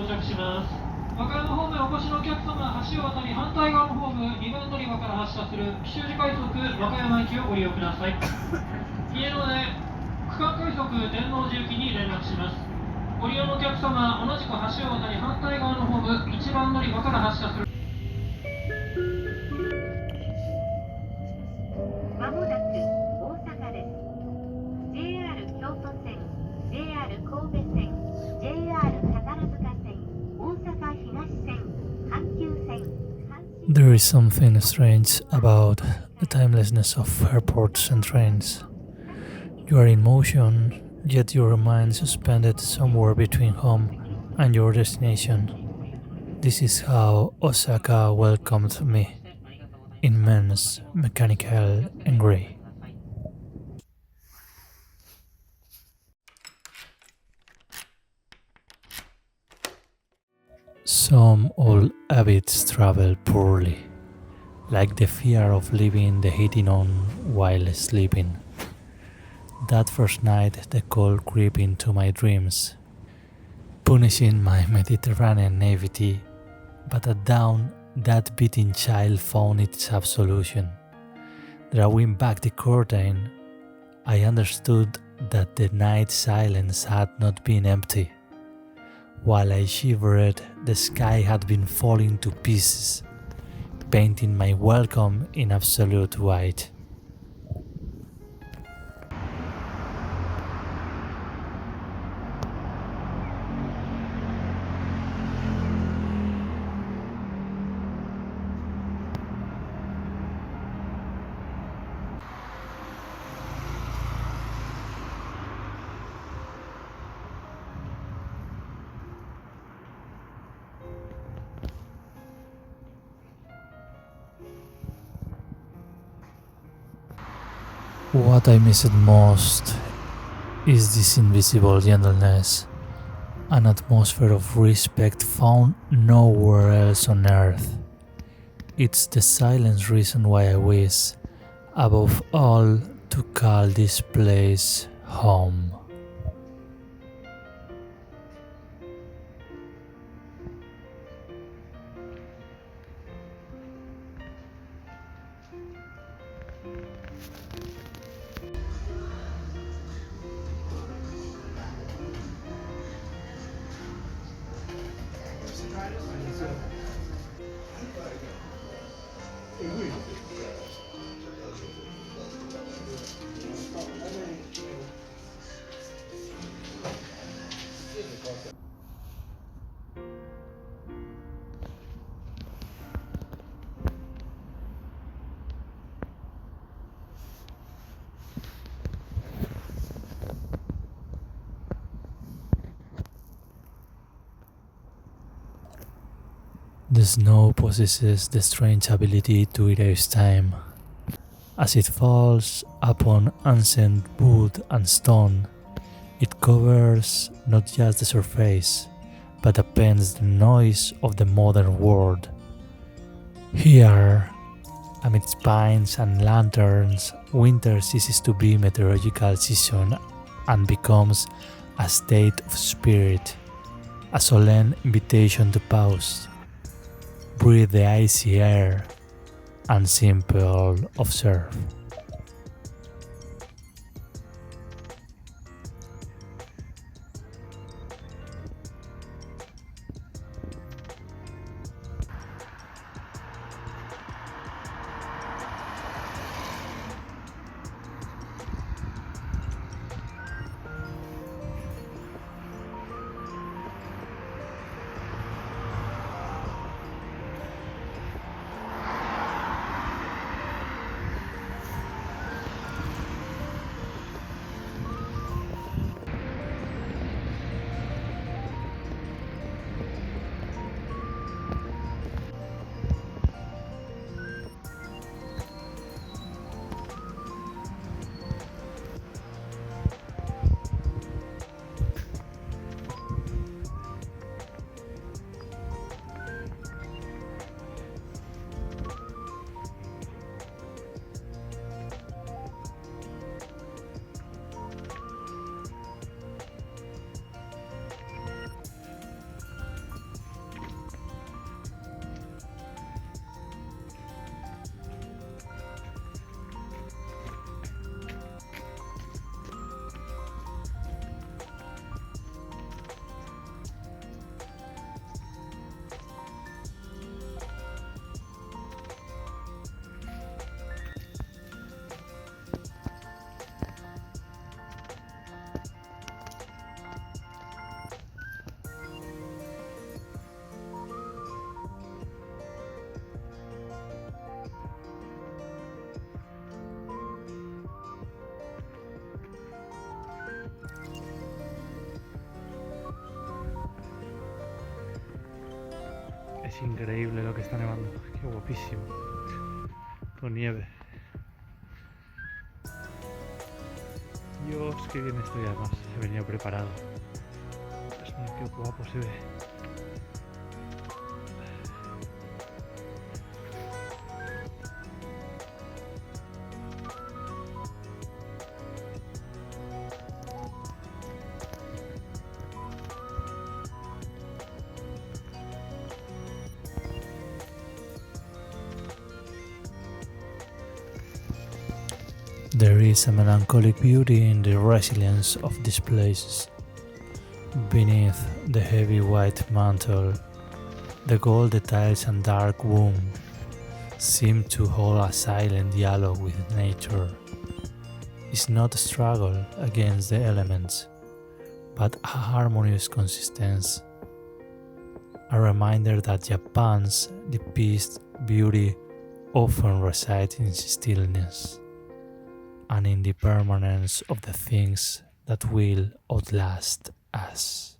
到着します。和歌山方面お越しのお客様、橋を渡り反対側のホーム2番乗り場から発車する紀州路快速和歌山行きをご利用ください。家ので区間快速天王寺行きに連絡します。ご利用のお客様、同じく橋を渡り反対側のホーム1番乗り場から発車する。まもなく大阪です。JR 京都線、JR 神戸線、JR 宝塚線、大阪東線、阪急線。There is something strange about the timelessness of airports and trains. You are in motion, yet your mind suspended somewhere between home and your destination. This is how Osaka welcomed me, immense, mechanical, and grey. Some old habits travel poorly, like the fear of leaving the heating on while sleeping. That first night, the cold crept into my dreams, punishing my Mediterranean naivety, but at dawn, that beating child found its absolution. Drawing back the curtain, I understood that the night silence had not been empty. While I shivered, the sky had been falling to pieces, painting my welcome in absolute white. What I missed most is this invisible gentleness, an atmosphere of respect found nowhere else on earth. It's the silent reason why I wish, above all, to call this place home. The snow possesses the strange ability to erase time. As it falls upon ancient wood and stone, it covers not just the surface, but appends the noise of the modern world. Here, amidst pines and lanterns, winter ceases to be a meteorological season and becomes a state of spirit, a solemn invitation to pause, breathe the icy air, and simply observe. Es increíble lo que está nevando, qué guapísimo. Con nieve. Dios, qué bien estoy además, he venido preparado. Dios mío, qué guapo se ve. There is a melancholic beauty in the resilience of these places. Beneath the heavy white mantle, the gold details and dark womb seem to hold a silent dialogue with nature. It's not a struggle against the elements, but a harmonious consistency. A reminder that Japan's deepest beauty often resides in stillness and in the permanence of the things that will outlast us.